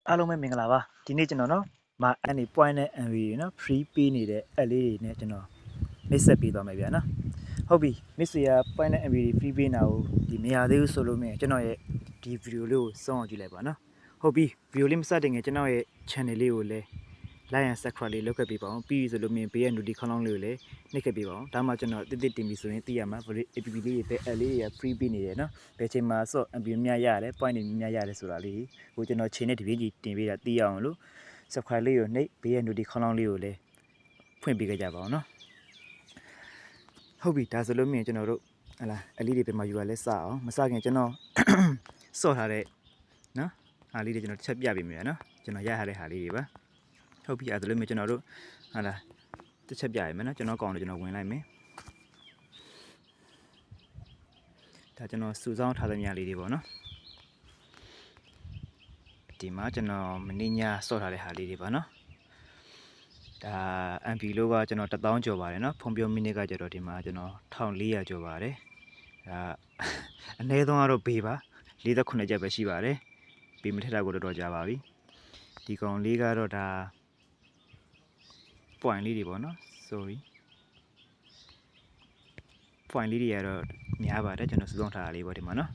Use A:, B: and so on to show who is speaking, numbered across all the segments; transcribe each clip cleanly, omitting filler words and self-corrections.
A: အားလုံးပဲမင်္ဂလာပါဒီနေ့ကျွန်တော်နော်မအဲ့ဒီ point နဲ့ MV နော် free ပေးနေတဲ့ app လေးတွေနဲ့ကျွန်တော်မိတ်ဆက်ပေးသွားမယ်ဗျာနော်ဟုတ်ပြီမိတ်ဆွေက point နဲ့ MV တွေ free ပေးနေတာကိုဒီမရသေးဘူးဆိုလို့မြင်ကျွန်တော်ရဲ့ဒီ video လေးကိုစောင့်အောင်ကြည့်လိုက်ပါနော်ဟုတ်ပြီ video လေးမစတင်ခင်ကျွန်တော်ရဲ့ channel လေးကိုလည်း like and subscribe လေးလုပ်ခဲ့ပေးပါအောင်ပြီးပြီဆိုလို့မြင်ဘေးရဲ့ notification ခေါင်းလောင်းလေးကိုလည်းနှိပ်ခဲ့ပေးပါအောင်ဒါမှကျွန်တော်တစ်တင်ပြီဆိုရင်သိရမှာ APP လေးတွေပဲ app လေးတွေက free ပေးနေတယ်နော်ဘယ်ချိန်မှာဆော့ MV များရတယ် point တွေများရတယ်ဆိုတာလေးကိုကျွန်တော်ချိန်နဲ့တပြေးကြီးတင်ပေးတာသိရအောင်လို့ subscribe လေးကိုနှိပ်ဘေးရဲ့ notification ခေါင်းလောင်းလေးကိုလည်းဖွင့်ပေးကြပါအောင်နော်ဟုတ်ပြီဒါဆိုလို့မြင်ကျွန်တော်တို့ဟလာအလေးတွေပြန်မှာယူရလဲစအောင်မစခင်ကျွန်တော်ဆော့ထားတဲ့နော်ဟာလေးတွေကျွန်တော်တစ်ချက်ပြပေးမယ်နော်ကျွန်တော်ရထားတဲ့ဟာလေးတွေပါဟုတ်ပြီအဲ့ဒါလို့မြင်ကျွန်တော်တို့ဟာလာတစ်ချက်ပြရမယ်နော်ကျွန်တော်ကောင်းတယ်ကျွန်တော်ဝင်လိုက်မယ်ဒါကျွန်တော်စုဆောင်းထားတဲ့များလေးတွေပေါ့နော်ဒီမှာကျွန်တော်မင်းညဆော့ထားတဲ့ဟာလေးတွေပါနော်ဒါ MP လို့ကကျွန်တော်1000ကျော်ပါတယ်နော်ဖုံပြောမိနစ်ကကျတော့ဒီမှာကျွန်တော်1400ကျော်ပါတယ်ဒါအနည်းဆုံးကတော့ဘေးပါ48ချက်ပဲရှိပါတယ်ဘေးမထက်တာကိုတော့ကြာပါပြီဒီကောင်လေးကတော့ဒါ point လေးတွေပေါ့နော် sorry point လေးတွေကတော့များပါတယ်ကျွန်တော်စုဆောင်းထားတာလေးပေါ့ဒီမှာနော်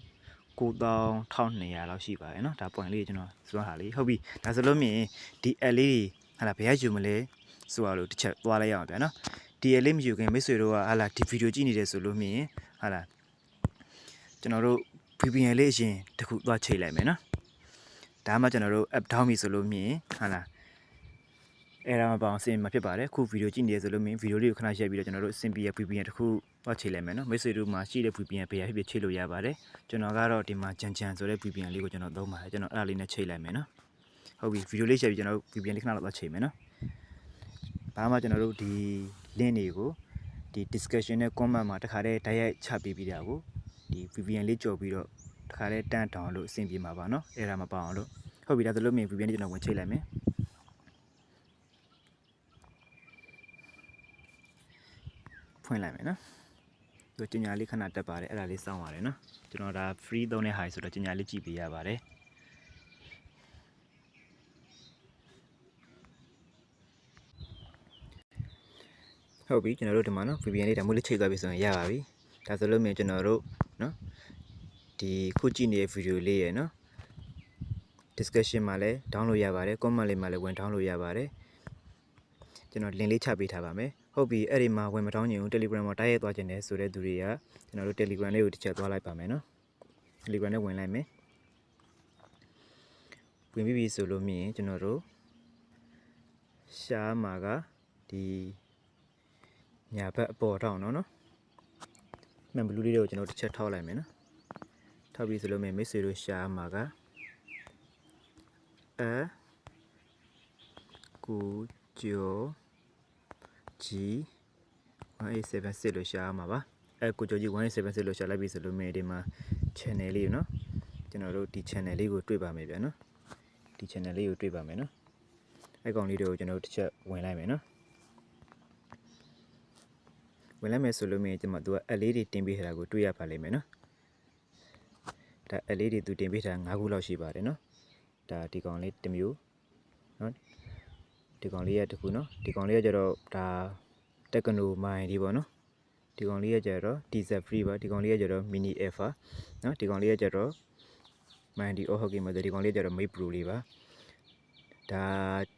A: 9200လောက်ရှိပါတယ်နော်ဒါ point လေးကျွန်တော်စုဆောင်းထားလေးဟုတ်ပြီဒါဆိုလို့မြင်ဒီ app လေးတွေဟာလာဘယ်ရယူမလဲဆိုတော့တစ်ချက်သွားလိုက်ရအောင်ဗျာနော်ဒီ app လေးမယူခင်မိတ်ဆွေတို့ကဟာလာဒီ video ကြည့်နေတယ်ဆိုလို့မြင်ဟာလာကျွန်တော်တို့ VPN လေးအရင်တစ်ခုသွားချိန်လိုက်မယ်နော်ဒါမှကျွန်တော်တို့ app down ပြီဆိုလို့မြင်ဟာလာအဲ့ဒါမှပေါအောင်စင်မှာဖြစ်ပါတယ်ခုဗီဒီယိုကြည့်နေရဆိုလို့မြင်ဗီဒီယိုလေးကိုခဏရိုက်ပြီးတော့ကျွန်တော်တို့စင်ပြရ VPN တစ်ခုသွားချိန်လိုက်မယ်နော်မိတ်ဆွေတို့မှာရှိတဲ့ VPN ဘယ်ရဖြစ်ချိန်လို့ရပါတယ်ကျွန်တော်ကတော့ဒီမှာဂျန်ဆိုတဲ့ VPN လေးကိုကျွန်တော်သုံးပါတယ်ကျွန်တော်အဲ့ဒါလေးနဲ့ချိန်လိုက်မယ်နော်ဟုတ်ပြီဗီဒီယိုလေးရိုက်ပြီးကျွန်တော်တို့ VPN လေးခဏလောက်သွားချိန်မယ်နော်ဘာမှကျွန်တော်တို့ဒီ link တွေကိုဒီ discussion နဲ့ comment မှာတခါတည်းတိုက်ရိုက်ချပေးပြီးတာကိုဒီ VPN လေးကြော်ပြီးတော့တခါတည်းတန်းတောင်လို့အဆင်ပြေမှာပါနော်အဲ့ဒါမပါအောင်လို့ဟုတ်ပြီဒါဆိုလို့မြင် VPN လေးကျွန်တော်ဝင်ချိန်လိုက်မယ်ဖွင့်လိုက်မယ်နော်ဒီကျညာလေးခဏတက်ပါတယ်အဲ့ဒါလေးစောင့်ပါတယ်နော်ကျွန်တော်ဒါ free သုံးတဲ့ဟာဆိုတော့ကျညာလေးကြည့်ပေးရပါတယ်ဟုတ်ပြီကျွန်တော်တို့ဒီမှာနော် VPN လေးဒါမှမဟုတ်ချိန်သွားပြီဆိုရင်ရပါပြီဒါဆိုလို့မြင်ကျွန်တော်တို့နော်ဒီခုကြည့်နေတဲ့ video လေးရယ်နော် discussion မှာလည်း download ရပါတယ် comment လေးမှာလည်းဝင် download ရပါတယ်ကျွန်တော် link လေးချပေးထားပါမယ်ဟုတ်ပြီအဲ့ဒီမှာဝင်မတောင်းချင်ဘူး Telegram မှာတိုက်ရိုက်သွားချင်တယ်ဆိုတဲ့သူတွေကကျွန်တော်တို့ Telegram လေးကိုတစ်ချက်သွားလိုက်ပါမယ်နော် Telegram နဲ့ဝင်လိုက်မယ်ဝင်ပြီးပြီဆိုလို့မြင်ကျွန်တော်တို့ရှားမှာကဒီညာဘက်အပေါ်ထောင်နော်မှန်ဘလူးလေးတွေကိုကျွန်တော်တစ်ချက်ထောက်လိုက်မယ်နော်ထောက်ပြီးဆိုလို့မြင်မိတ်ဆွေတို့ရှားမှာကကူကျော်G 1876လို့ရှားမှာပါကိုကျော်ကြီး1876လို့ရှားလိုက်ပြီဆိုလို့မြင်ဒီမှာ channel လေးနော်ကျွန်တော်တို့ဒီ channel လေးကိုတွေ့ပါမယ်ဗျာနော်ဒီ channel လေးကိုတွေ့ပါမယ်နော်အဲ့ကောင်လေးတွေကိုကျွန်တော်တို့တစ်ချက်ဝင်လိုက်မယ်နော်ဝင်လိုက်မယ်ဆိုလို့မြင်ကျွန်တော်သူကအလေးတွေတင်ပေးထားတာကိုတွေ့ရပါလိမ့်မယ်နော်ဒါအလေးတွေသူတင်ပေးထား5ခုလောက်ရှိပါတယ်နော်ဒါဒီကောင်လေးတစ်မျိုးနော်ဒီကောင်လေးရတစ်ခုနော်ဒီကောင်လေးကကျတော့ဒါတက်ကနိုမိုင်းဒီပေါ့နော်ဒီကောင်လေးကကျတော့ diesel free ပါဒီကောင်လေးကကျတော့ mini alpha နော်ဒီကောင်လေးကကျတော့ မိုင်းဒီ ဟုတ်ကဲ့မဒီကောင်လေးကျတော့ mate pro လေးပါဒါ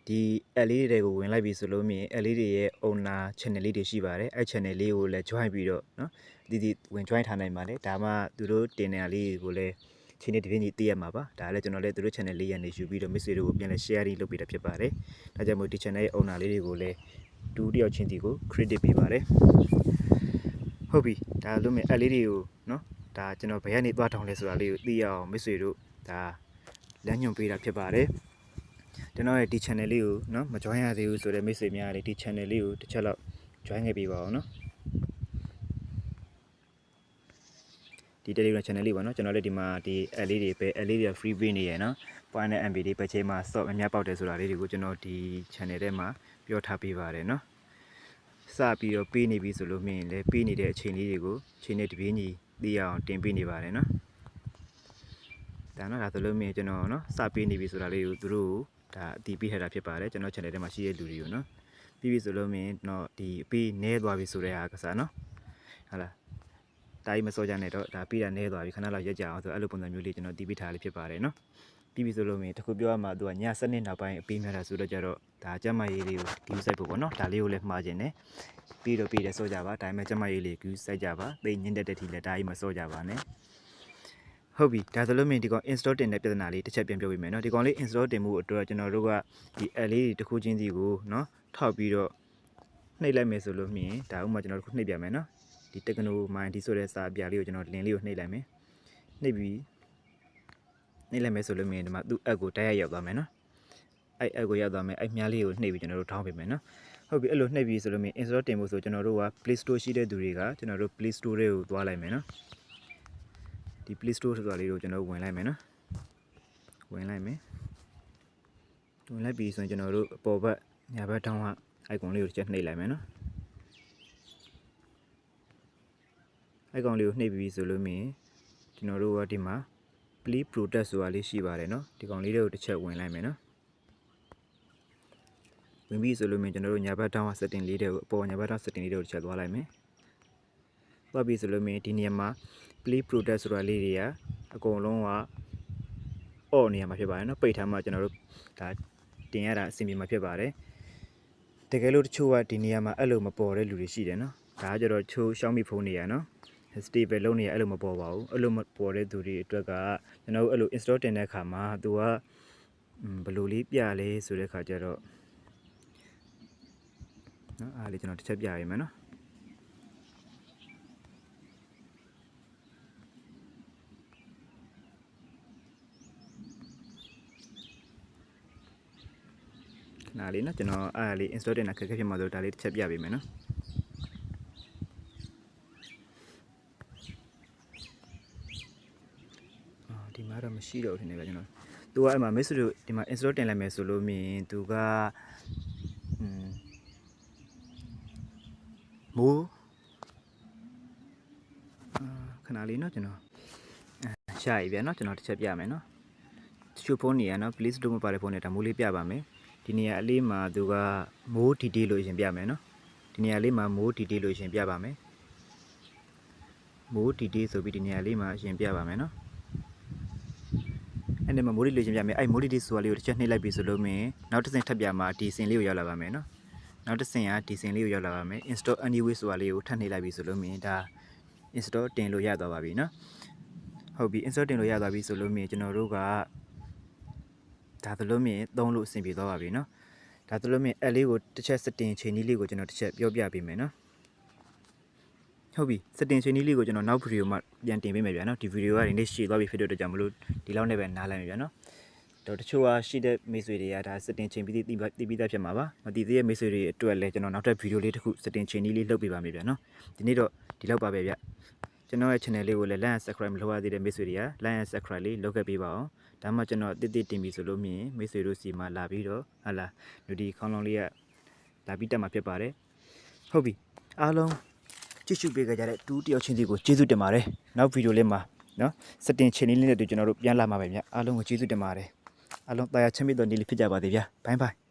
A: ဒီ app လေးတွေကိုဝင်လိုက်ပြီဆိုလို့မြင် app လေးတွေရဲ့ owner channel လေးတွေရှိပါတယ်အဲ့ channel လေးကိုလည်း join ပြီးတော့နော်ဒီဝင် join ထားနိုင်ပါတယ်ဒါမှသူတို့တင်နေတာလေးကိုလည်းချင်းနေတပြင်းကြီးသိရမှာပါဒါလည်းကျွန်တော်လည်းသူတို့ channel လေးရနေယူပြီးတော့ message တွေကိုပြန်လဲ share လုပ်ပေးတာဖြစ်ပါတယ်ဒါကြောင့်မို့ဒီ channel ရဲ့ owner လေးတွေကိုလည်းတူတယောက်ချင်းတီကို credit ပေးပါတယ်ဟုတ်ပြီဒါလို့မြင် app လေးတွေကိုနော်ဒါကျွန်တော်ဘယ်ကနေသွားထောင်လဲဆိုတာလေးကိုသိရအောင် message တို့ဒါလမ်းညွှန်ပေးတာဖြစ်ပါတယ်ကျွန်တော်ရဲ့ဒီ channel လေးကိုနော်မ join ရသေးဘူးဆိုတဲ့မိတ်ဆွေများလေးဒီ channel လေးကိုတစ်ချက်လောက် join ခဲ့ပေးပါအောင်နော်ဒီ Telegram channel လေးပါနော်ကျွန်တော်လည်းဒီမှာဒီ app လေးတွေပဲ app လေးတွေ free ပေးနေရနော် point နဲ့ MB တွေပဲချိန်မှာ stop အများပေါက်တယ်ဆိုတာလေးတွေကိုကျွန်တော်ဒီ channel ထဲမှာပြောထားပေးပါတယ်နော်စပြီးတော့ပေးနေပြီဆိုလို့မြင်လည်းပေးနေတဲ့အချိန်လေးတွေကိုချိန်နဲ့တပြေးညီသိရအောင်တင်ပေးနေပါတယ်နော် ဒါနော်ဒါဆိုလို့မြင်ကျွန်တော်နော်စပေးနေပြီဆိုတာလေးကိုသူတို့ဒါအတီးပေးထားတာဖြစ်ပါတယ်ကျွန်တော် channel ထဲမှာရှိတဲ့လူတွေကိုနော်ပြီးပြီဆိုလို့မြင်တော့ဒီအပေးနဲသွားပြီဆိုတဲ့ဟာကစားနော်ဟုတ်လားတာကြီးမစောကြနဲ့တော့ဒါပြီးတာနဲသွားပြီခဏလောက်ရက်ကြအောင်ဆိုအဲ့လိုပုံစံမျိုးလေးကျွန်တော်တီးပေးထားလေးဖြစ်ပါတယ်နော်ပြီးပြီဆိုလို့မြင်တခုပြောရမှာသူကည7နှစ်နောက်ပိုင်းအပေးများတာဆိုတော့ကြတော့ဒါကျမရေးလေးကို view စိုက်ဖို့ပေါ့နော်ဒါလေးကိုလည်းမှားခြင်းနဲ့ပြီးတော့ပြီးတယ်စောကြပါဒါပေမဲ့ကျမရေးလေး view စိုက်ကြပါသိညင်းတဲ့တီလည်းတာကြီးမစောကြပါနဲ့ဟုတ်ပြီဒါဆိုလို့မြင်ဒီကောင် install တင်တဲ့ပြဿနာလေးတစ်ချက်ပြန်ပြောပြမယ်နော်ဒီကောင်လေး install တင်မှုအတွက်ကျွန်တော်တို့ကဒီ LED တစ်ခုချင်းစီကိုနော်ထောက်ပြီးတော့နှိပ်လိုက်မယ်ဆိုလို့မြင်ဒါဥမာကျွန်တော်တို့ခုနှိပ်ပြမယ်နော်ဒီ Techno Mind ဒီဆိုတဲ့စာပြလေးကိုကျွန်တော်လင်းလေးကိုနှိပ်လိုက်မယ်နှိပ်ပြီးနှိပ်လိုက်မယ်ဆိုလို့မြင်ဒီမှာသူ့ app ကိုတိုက်ရိုက်ရောက်သွားမယ်နော်အဲ့ app ကိုရောက်သွားမယ်အဲ့မြားလေးကိုနှိပ်ပြီးကျွန်တော်တို့ထောင်းပေးမယ်နော်ဟုတ်ပြီအဲ့လိုနှိပ်ပြီးဆိုလို့မြင် install တင်ဖို့ဆိုကျွန်တော်တို့က Play Store ရှိတဲ့သူတွေကကျွန်တော်တို့ Play Store တွေကိုသွားလိုက်မယ်နော်ဒီ Play Store ဆိုတာလေးကိုကျွန်တော်ဝင်လိုက်မယ်နော်ဝင်လိုက်မယ်ဝင်လိုက်ပြီးဆိုရင်ကျွန်တော်တို့အပေါ်ဘက်ညာဘက်တောင်းက icon လေးကိုတစ်ချက်နှိပ်လိုက်မယ်နော်icon လေးကိုနှိပ်ပြီးဆိုလို့မြင်ကျွန်တော်တို့ကဒီမှာ Play Protect ဆိုတာလေးရှိပါတယ်နော်ဒီကောင်လေးတွေကိုတစ်ချက်ဝင်လိုက်မယ်နော်ဝင်ပြီးဆိုလို့မြင်ကျွန်တော်တို့ညာဘက်တောင်းက setting လေးတွေကိုအပေါ်ညာဘက်တောင်း setting လေးတွေကိုတစ်ချက်သွားလိုက်မယ်သွားပြီးဆိုလို့မြင်ဒီနေရာမှာ Play Protect ဆိုတာလေးတွေကအကုန်လုံးကအော့နေရာမှာဖြစ်ပါတယ်နော်ပိတ်ထားမှကျွန်တော်တို့ဒါတင်ရတာအဆင်ပြေမှာဖြစ်ပါတယ်တကယ်လို့တချို့ကဒီနေရာမှာအဲ့လိုမပေါ်တဲ့လူတွေရှိတယ်နော်ဒါကကြတော့ချိုးရှောင်းမိဖုန်းနေရနော် stable လုံးနေရအဲ့လိုမပေါ်ပါဘူးအဲ့လိုမပေါ်တဲ့သူတွေအတွက်ကကျွန်တော်တို့အဲ့လို install တင်တဲ့အခါမှာသူကဘယ်လိုလေးပြလဲဆိုတဲ့အခါကျတော့နော်အားလေးကျွန်တော်တစ်ချက်ပြရမယ်နော်နားလေးနော်ကျွန်တော်အားလေး install တင်တာခက်ခဲဖြစ်မှာဆိုဒါလေးတစ်ချက်ပြပေးမယ်နော်ဒီမှာတော့မရှိတော့ဘူးထင်တယ်ဗျကျွန်တော်သူကအဲ့မှာ message တို့ဒီမှာ install တင်လိုက်မယ်ဆိုလို့မြင်သူကမိုးခဏလေးနော်ကျွန်တော်ရှာရည်ဗျာနော်ကျွန်တော်တစ်ချက်ပြမယ်နော်တချို့ဖုန်းနေရနော် please တို့မပါတဲ့ဖုန်းနဲ့ဒါမိုးလေးပြပါမယ်ဒီနေရာအလေးမှာသူကမိုး detail လို့ရှင်ပြမယ်နော်ဒီနေရာလေးမှာမိုး detail လို့ရှင်ပြပါမယ်မိုး detail ဆိုပြီးဒီနေရာလေးမှာရှင်ပြပါမယ်နော်အဲ့ဒီမှာမိုး detail ရှင်ပြမယ်အဲ့မိုး detail ဆိုတာလေးကိုတစ်ချက်နှိပ်လိုက်ပြီဆိုလို့မြင်နောက်တစ်ဆင့်ထပ်ပြမှာဒီစင်လေးကိုရောက်လာပါမယ်နော်နောက်တစ်ဆင့်ကဒီစင်လေးကိုရောက်လာပါမယ် install anyway ဆိုတာလေးကိုထပ်နှိပ်လိုက်ပြီဆိုလို့မြင်ဒါ install တင်လို့ရသွားပါပြီနော်ဟုတ်ပြီ install တင်လို့ရသွားပြီဆိုလို့မြင်ကျွန်တော်တို့ကဒါသလိုမြင်သုံးလို့အဆင်ပြေသွားပါပြီနော်ဒါသလိုမြင် app လေးကိုတစ်ချက် setting ချိန်ကြီးလေးကိုကျွန်တော်တစ်ချက်ပြောပြပေးမယ်နော်ဟုတ်ပြီ setting ချိန်ကြီးလေးကိုကျွန်တော်နောက်ဗီဒီယိုမှာပြန်တင်ပေးမယ်ဗျာနော်ဒီဗီဒီယိုကဒီနေ့ရှည်သွားပြီဖြစ်တဲ့အတွက်ကြောင့်မလို့ဒီလောက်နဲ့ပဲနားလိုက်မယ်ဗျာနော်တော့တချို့ကရှိတဲ့မိတ်ဆွေတွေကဒါ setting ချိန်ပြီးပြီးသားဖြစ်မှာပါမသိသေးတဲ့မိတ်ဆွေတွေအတွက်လည်းကျွန်တော်နောက်ထပ်ဗီဒီယိုလေးတစ်ခု setting ချိန်ကြီးလေးလုပ်ပေးပါမယ်ဗျာနော်ဒီနေ့တော့ဒီလောက်ပါပဲဗျကျွန်တော်ရဲ့ channel လေးကိုလည်း like and subscribe မလုပ်ရသေးတဲ့မိတ်ဆွေတွေက like and subscribe လေးလုပ်ခဲ့ပေးပါအောင်ဒါမှကျွန်တော်တစ်တင်ပြီဆိုလို့မြင်မိတ်ဆွေတို့စီမှာလာပြီးတော့ဟာလာလူဒီခေါင်းလုံးလေးကလာပြီးတက်မှာဖြစ်ပါတယ်ဟုတ်ပြီအားလုံးကြည့်ရှုပေးကြတဲ့တူးတယောက်ချင်းစီကိုကျေးဇူးတင်ပါတယ်နောက်ဗီဒီယိုလေးမှာနော်စတင်ချိန်လေးနဲ့တူကျွန်တော်တို့ပြန်လာမှာပဲဗျအားလုံးကိုကျေးဇူးတင်ပါတယ်အားလုံးတရားချမ်းမြေ့တော်နေ့လေးဖြစ်ကြပါစေဗျာဘိုင်းဘိုင်း